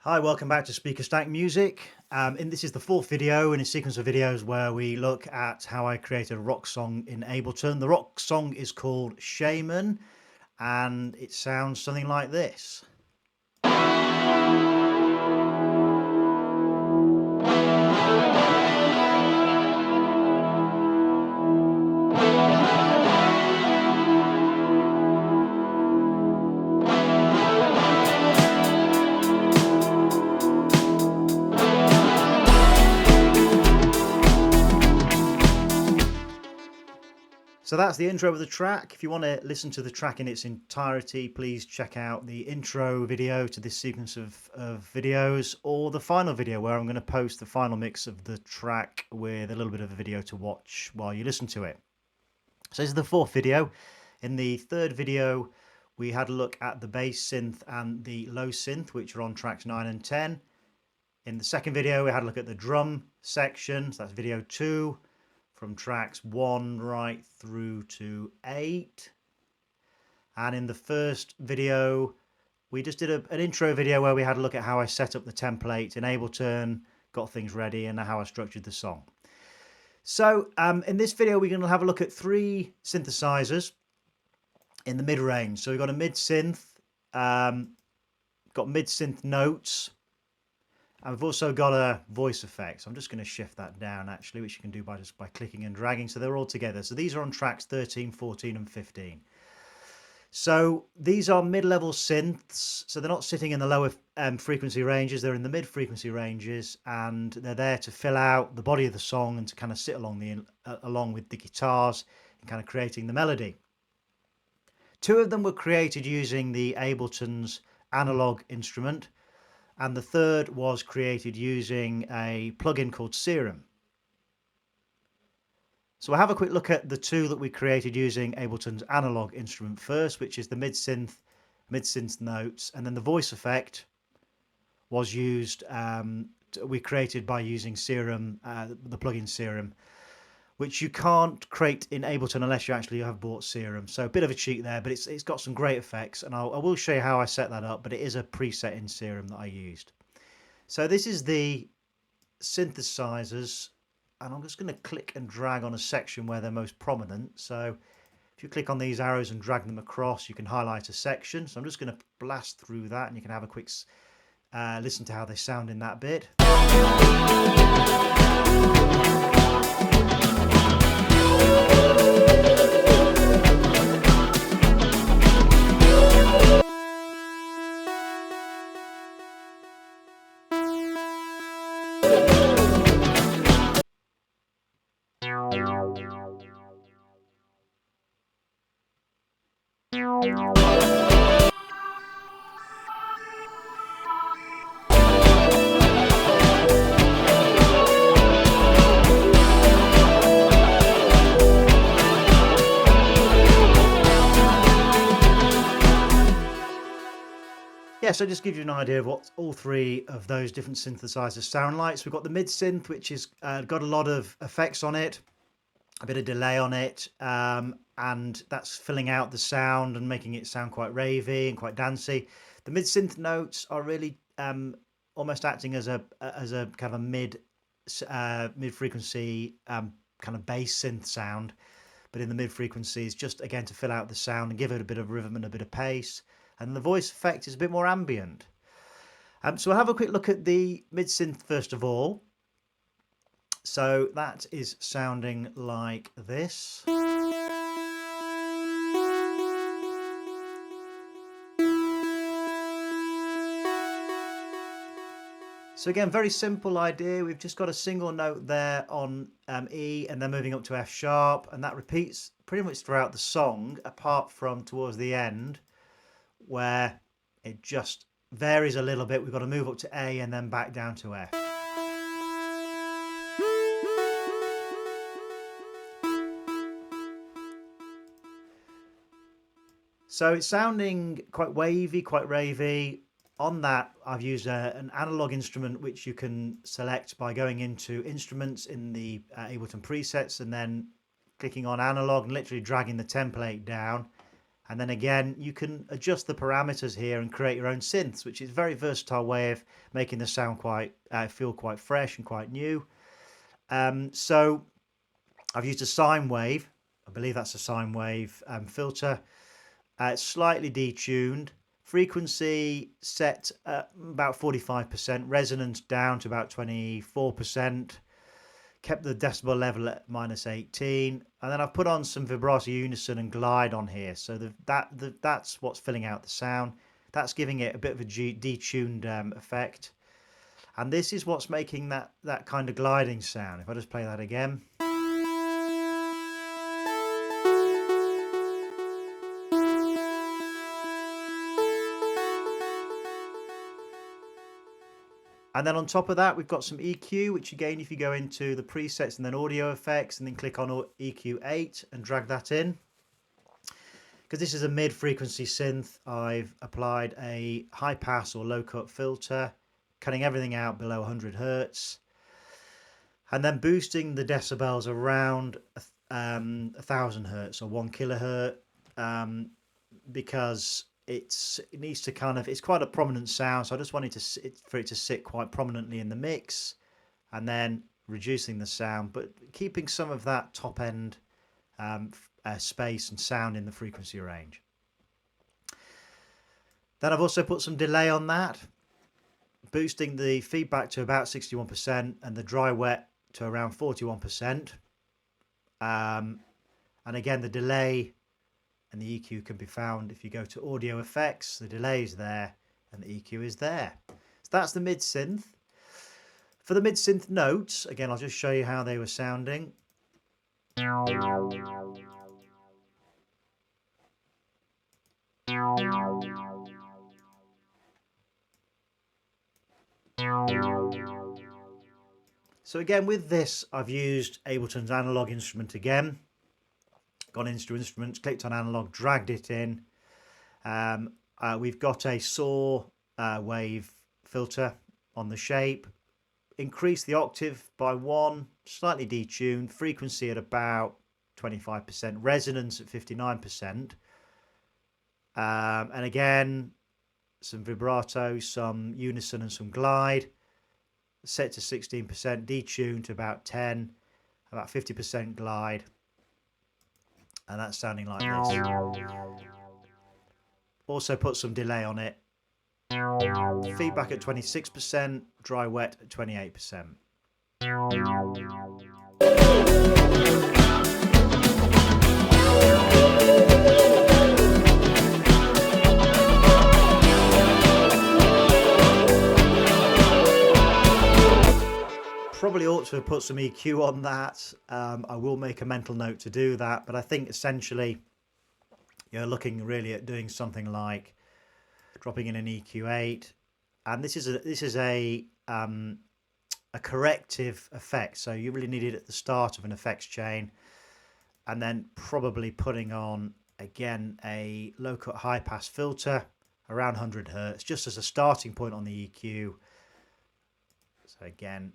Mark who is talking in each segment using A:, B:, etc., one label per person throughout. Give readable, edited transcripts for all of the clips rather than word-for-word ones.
A: Hi, welcome back to Speakerstack Music. This is the fourth video in a sequence of videos where we look at how I created a rock song in Ableton. The rock song is called Shaman and it sounds something like this. So that's the intro of the track. If you want to listen to the track in its entirety, please check out the intro video to this sequence of videos, or the final video where I'm going to post the final mix of the track with a little bit of a video to watch while you listen to it. So this is the fourth video. In the third video, we had a look at the bass synth and the low synth, which are on tracks 9 and 10. In the second video, we had a look at the drum section, so that's video 2. From tracks 1 right through to 8. And in the first video, we just did an intro video where we had a look at how I set up the template in Ableton, got things ready, and how I structured the song. So in this video, we're going to have a look at 3 synthesizers in the mid-range. So we've got a mid-synth, got mid-synth notes, and we've also got a voice effect. So I'm just going to shift that down actually, which you can do by just by clicking and dragging. So they're all together. So these are on tracks 13, 14 and 15. So these are mid-level synths. So they're not sitting in the lower frequency ranges. They're in the mid-frequency ranges, and they're there to fill out the body of the song and to kind of sit along with the guitars and kind of creating the melody. 2 of them were created using the Ableton's analog instrument, and the third was created using a plugin called Serum. So we'll have a quick look at the 2 that we created using Ableton's analog instrument first, which is the mid-synth notes, and then the voice effect was used, we created by using Serum, the plugin Serum, which you can't create in Ableton unless you actually have bought Serum. So a bit of a cheat there, but it's got some great effects, and I will show you how I set that up, but it is a preset in Serum that I used. So this is the synthesizers, and I'm just going to click and drag on a section where they're most prominent. So if you click on these arrows and drag them across, you can highlight a section. So I'm just going to blast through that, and you can have a quick listen to how they sound in that bit. Yeah, so just give you an idea of what all 3 of those different synthesizers sound like. So we've got the mid-synth, which has got a lot of effects on it, a bit of delay on it, and that's filling out the sound and making it sound quite ravey and quite dancey. The mid-synth notes are really almost acting as a kind of a mid-frequency kind of bass synth sound, but in the mid-frequencies, just again to fill out the sound and give it a bit of rhythm and a bit of pace. And the voice effect is a bit more ambient. So we'll have a quick look at the mid-synth first of all. So that is sounding like this. So again, very simple idea. We've just got a single note there on E, and then moving up to F sharp, and that repeats pretty much throughout the song, apart from towards the end, where it just varies a little bit. We've got to move up to A and then back down to F. So it's sounding quite wavy, quite ravey. On that, I've used an analog instrument, which you can select by going into instruments in the Ableton presets and then clicking on analog and literally dragging the template down. And then again, you can adjust the parameters here and create your own synths, which is a very versatile way of making the sound feel quite fresh and quite new. So I've used a sine wave. I believe that's a sine wave filter. It's slightly detuned. Frequency set at about 45%. Resonance down to about 24%. Kept the decibel level at -18, and then I've put on some vibrato, unison and glide on here, so that's what's filling out the sound. That's giving it a bit of a detuned effect, and this is what's making that kind of gliding sound. If I just play that again. And then on top of that, we've got some EQ, which again, if you go into the presets and then audio effects and then click on EQ8 and drag that in. Because this is a mid-frequency synth, I've applied a high pass or low cut filter, cutting everything out below 100 Hertz. And then boosting the decibels around 1000 Hertz or 1 kilohertz, because it needs to it's quite a prominent sound, so I just wanted for it to sit quite prominently in the mix, and then reducing the sound but keeping some of that top end space and sound in the frequency range. Then I've also put some delay on that, boosting the feedback to about 61% and the dry wet to around 41%. And again, the delay and the EQ can be found if you go to audio effects. The delay is there and the EQ is there. So that's the mid synth. For the mid synth notes, again, I'll just show you how they were sounding. So again, with this, I've used Ableton's analog instrument again. Gone into instruments, clicked on analog, dragged it in. We've got a saw wave filter on the shape. Increased the octave by 1, slightly detuned. Frequency at about 25%. Resonance at 59%. And again, some vibrato, some unison and some glide. Set to 16%, detuned to about 10, about 50% glide. And that's sounding like this. Also put some delay on it. Feedback at 26%, dry wet at 28%. Probably ought to have put some EQ on that. I will make a mental note to do that, but I think essentially you're looking really at doing something like dropping in an EQ8, and this is a corrective effect, so you really need it at the start of an effects chain, and then probably putting on again a low cut high pass filter around 100 Hertz just as a starting point on the EQ. So again,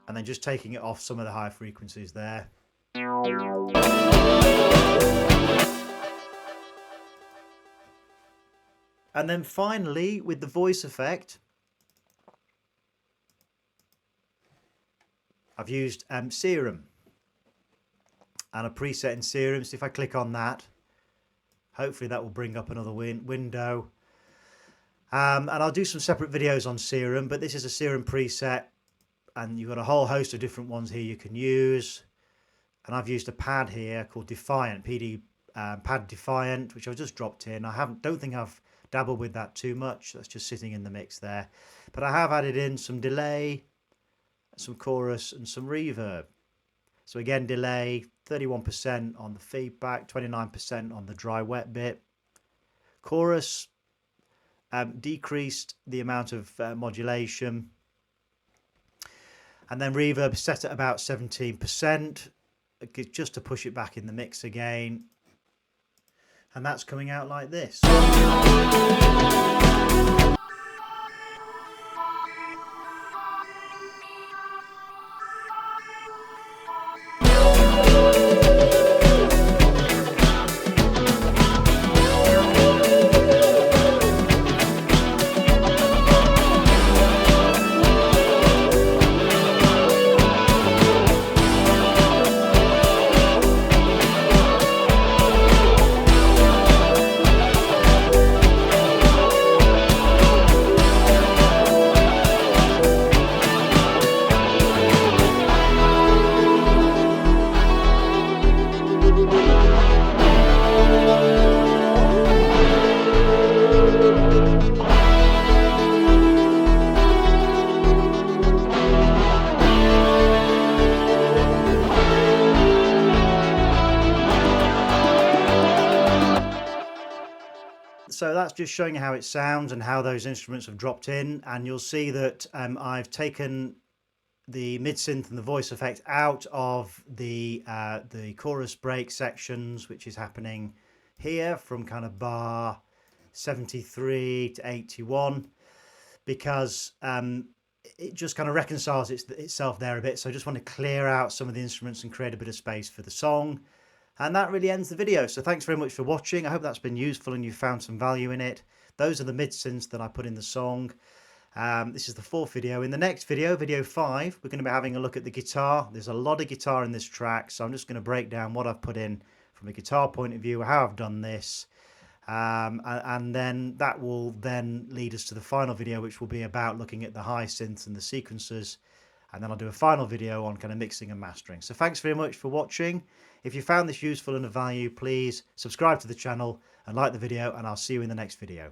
A: and then just taking it off some of the high frequencies there. And then finally, with the voice effect, I've used Serum and a preset in Serum. So if I click on that, hopefully that will bring up another window. And I'll do some separate videos on Serum, but this is a Serum preset, and you've got a whole host of different ones here you can use. And I've used a pad here called Defiant, Pad Defiant, which I've just dropped in. Don't think I've dabbled with that too much. That's just sitting in the mix there. But I have added in some delay, some chorus and some reverb. So again, delay 31% on the feedback, 29% on the dry wet bit. Chorus decreased the amount of modulation, and then reverb set at about 17%, just to push it back in the mix again. and that's coming out like this. So that's just showing you how it sounds and how those instruments have dropped in, and you'll see that I've taken the mid synth and the voice effect out of the chorus break sections, which is happening here from kind of bar 73 to 81, because it just kind of reconciles itself there a bit. So I just want to clear out some of the instruments and create a bit of space for the song. And that really ends the video. So thanks very much for watching. I hope that's been useful and you found some value in it. Those are the mid synths that I put in the song. This is the fourth video. In the next video, video 5, we're going to be having a look at the guitar. There's a lot of guitar in this track, so I'm just going to break down what I've put in from a guitar point of view, how I've done this. And then that will then lead us to the final video, which will be about looking at the high synths and the sequencers. And then I'll do a final video on kind of mixing and mastering. So thanks very much for watching. If you found this useful and of value, please subscribe to the channel and like the video, and I'll see you in the next video.